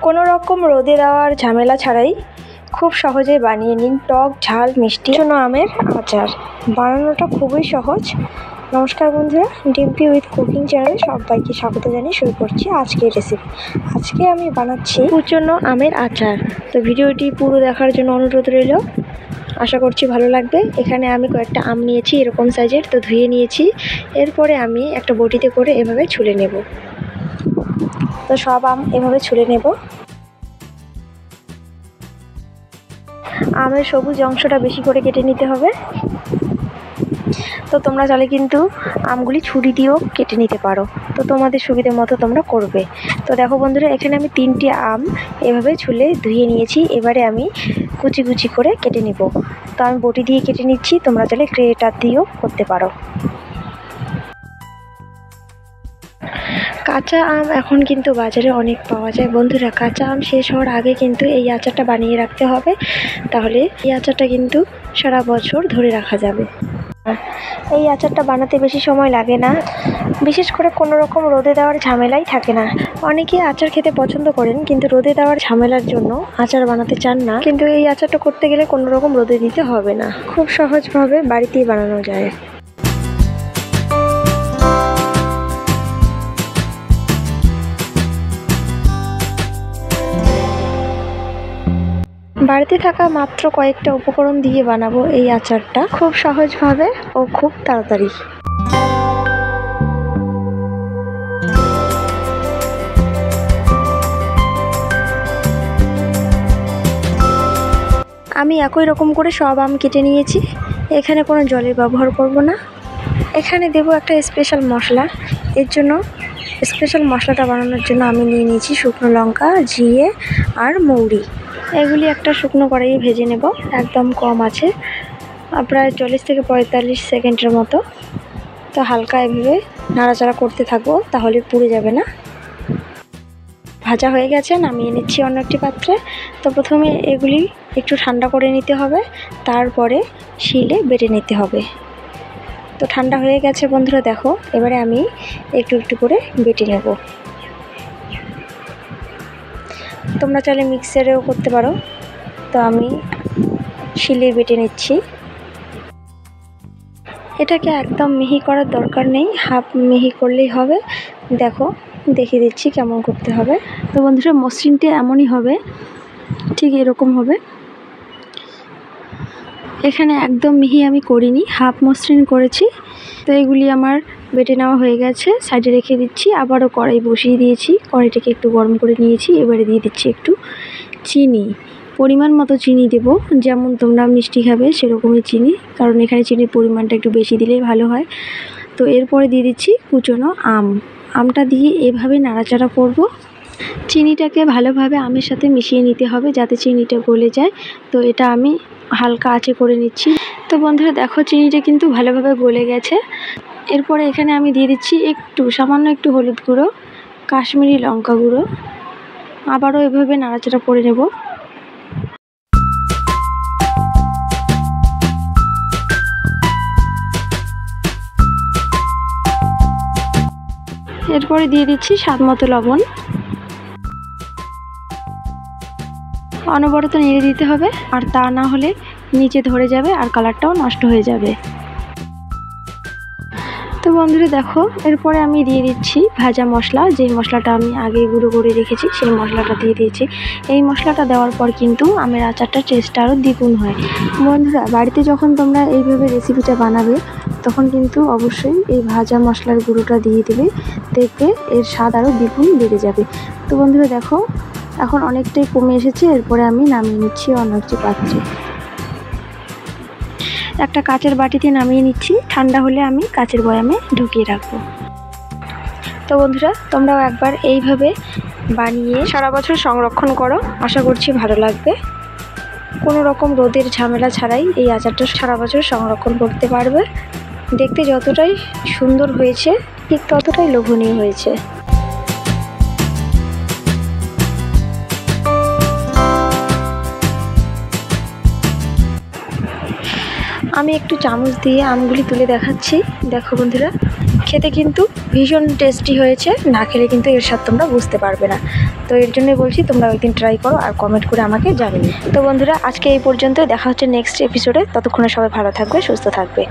কোনো রকম রোদে দেওয়ার ঝামেলা ছাড়াই খুব সহজেই বানিয়ে নিন টক ঝাল মিষ্টি জন্য আমের আচার। বানানোটা খুবই সহজ। নমস্কার বন্ধুরা, ডিম্পি উইথ কুকিং চ্যানেলে সবাইকে স্বাগত জানিয়ে শুরু করছি আজকের রেসিপি। আজকে আমি বানাচ্ছি কুচনো আমের আচার। তো ভিডিওটি পুরো দেখার জন্য অনুরোধ রইল, আশা করছি ভালো লাগবে। এখানে আমি কয়েকটা আম নিয়েছি এরকম সাইজের, তো ধুয়ে নিয়েছি। এরপরে আমি একটা বটিতে করে এভাবে ছুলে নেব। তো সব আম এভাবে ছুলে নেব। আমের সবুজ অংশটা বেশি করে কেটে নিতে হবে। তো তোমরা চাইলে কিন্তু আমগুলি ছুরি দিয়েও কেটে নিতে পারো, তো তোমাদের সুবিধে মতো তোমরা করবে। তো দেখো বন্ধুরা, এখানে আমি 3টি আম এভাবে ছুলে ধুয়ে নিয়েছি। এবারে আমি কুচি কুচি করে কেটে নিব। তো আমি বটি দিয়ে কেটে নিচ্ছি, তোমরা চাইলে গ্রেটার দিয়েও করতে পারো। কাঁচা আম এখন কিন্তু বাজারে অনেক পাওয়া যায় বন্ধুরা। কাঁচা আম শেষ হওয়ার আগে কিন্তু এই আচারটা বানিয়ে রাখতে হবে, তাহলে এই আচারটা কিন্তু সারা বছর ধরে রাখা যাবে। এই আচারটা বানাতে বেশি সময় লাগে না, বিশেষ করে কোনো রকম রোদে দেওয়ার ঝামেলাই থাকে না। অনেকে আচার খেতে পছন্দ করেন কিন্তু রোদে দেওয়ার ঝামেলার জন্য আচার বানাতে চান না, কিন্তু এই আচারটা করতে গেলে কোনো রকম রোদে দিতে হবে না, খুব সহজভাবে বাড়িতেই বানানো যায়। বাড়িতে থাকা মাত্র কয়েকটা উপকরণ দিয়ে বানাবো এই আচারটা, খুব সহজভাবে ও খুব তাড়াতাড়ি। আমি একই রকম করে সব আম কেটে নিয়েছি। এখানে কোনো জলের ব্যবহার করব না। এখানে দেব একটা স্পেশাল মশলা। এর জন্য স্পেশাল মশলাটা বানানোর জন্য আমি নিয়ে নিয়েছি শুকনো লঙ্কা, জিরে আর মৌরি। এগুলি একটা শুকনো কড়াইয়ে ভেজে নেব, একদম কম আছে, প্রায় 40 থেকে 45 সেকেন্ডের মতো। তো হালকা এভাবে নাড়াচাড়া করতে থাকবো, তাহলে পুড়ে যাবে না। ভাজা হয়ে গেছে, নামিয়ে নিচ্ছি অন্য একটি পাত্রে। তো প্রথমে এগুলি একটু ঠান্ডা করে নিতে হবে, তারপরে শিলে বেটে নিতে হবে। তো ঠান্ডা হয়ে গেছে বন্ধুরা, দেখো এবারে আমি একটু একটু করে বেটে নেব। তোমরা চাইলে মিক্সারেও করতে পারো, তো আমি শিলে বেটে নিচ্ছি। এটাকে একদম মিহি করার দরকার নেই, হাফ মিহি করলেই হবে। দেখো দেখিয়ে দিচ্ছি কেমন করতে হবে। তো বন্ধুরা, মসৃণটা এমনই হবে, ঠিক এরকম হবে। এখানে একদম মিহি আমি করিনি, হাফ মসৃণ করেছি। তো এগুলি আমার বেটে নেওয়া হয়ে গেছে, সাইডে রেখে দিচ্ছি। আবারও কড়াই বসিয়ে দিয়েছি, কড়াইটাকে একটু গরম করে নিয়েছি। এবারে দিয়ে দিচ্ছি একটু চিনি, পরিমাণ মতো চিনি দেব, যেমন তোমরা মিষ্টি খাবে সেরকমই চিনি, কারণ এখানে চিনির পরিমাণটা একটু বেশি দিলেই ভালো হয়। তো এরপরে দিয়ে দিচ্ছি কুচনো আমটা দিয়ে এভাবে নাড়াচাড়া করব। চিনিটাকে ভালোভাবে আমের সাথে মিশিয়ে নিতে হবে যাতে চিনিটা গলে যায়। তো এটা আমি হালকা আঁচে করে নিচ্ছি। তো বন্ধুরা দেখো, চিনিটা কিন্তু ভালোভাবে গলে গেছে। এরপরে এখানে আমি দিয়ে দিচ্ছি সামান্য একটু হলুদ গুঁড়ো, কাশ্মীরি লঙ্কা গুঁড়ো। আবারও এভাবে নাড়াচাড়া করে নেব। এরপরে দিয়ে দিচ্ছি স্বাদ মতো লবণ। অনবরত নেড়ে দিতে হবে, আর তা না হলে নিচে ধরে যাবে আর কালারটাও নষ্ট হয়ে যাবে। তো বন্ধুরা দেখো, এরপরে আমি দিয়ে দিচ্ছি ভাজা মশলা, যে মশলাটা আমি আগে গুঁড়ো করে রেখেছি সেই মশলাটা দিয়ে দিয়েছি। এই মশলাটা দেওয়ার পর কিন্তু আমের আচারটার টেস্টটা আরও দ্বিগুণ হয়। বন্ধুরা, বাড়িতে যখন তোমরা এইভাবে রেসিপিটা বানাবে তখন কিন্তু অবশ্যই এই ভাজা মশলার গুঁড়োটা দিয়ে দেবে, দেখবে এর স্বাদ আরও দ্বিগুণ বেড়ে যাবে। তো বন্ধুরা দেখো, এখন অনেকটাই কমে এসেছে। এরপরে আমি নামিয়ে নিচ্ছি অন্য একটি পাত্রে। একটা কাচের বাটিতে নামিয়ে নিচ্ছি, ঠান্ডা হলে আমি কাচের বয়ামে ঢুকিয়ে রাখবো। তো বন্ধুরা, তোমরাও একবার এইভাবে বানিয়ে সারা বছর সংরক্ষণ করো, আশা করছি ভালো লাগবে। কোনো রকম রোদের ঝামেলা ছাড়াই এই আচারটা সারা বছর সংরক্ষণ করতে পারবে। দেখতে যতটাই সুন্দর হয়েছে ঠিক ততটাই লোভনীয় হয়েছে। আমি একটু চামচ দিয়ে আমগুলি তুলে দেখাচ্ছি। দেখো বন্ধুরা, খেতে কিন্তু ভীষণ টেস্টি হয়েছে, না খেলে কিন্তু এর স্বাদ তোমরা বুঝতে পারবে না। তো এর জন্যই বলছি তোমরা একদিন ট্রাই করো আর কমেন্ট করে আমাকে জানিও। তো বন্ধুরা আজকে এই পর্যন্ত, দেখা হচ্ছে নেক্সট এপিসোডে। ততক্ষণে সবাই ভালো থাকবে, সুস্থ থাকবে।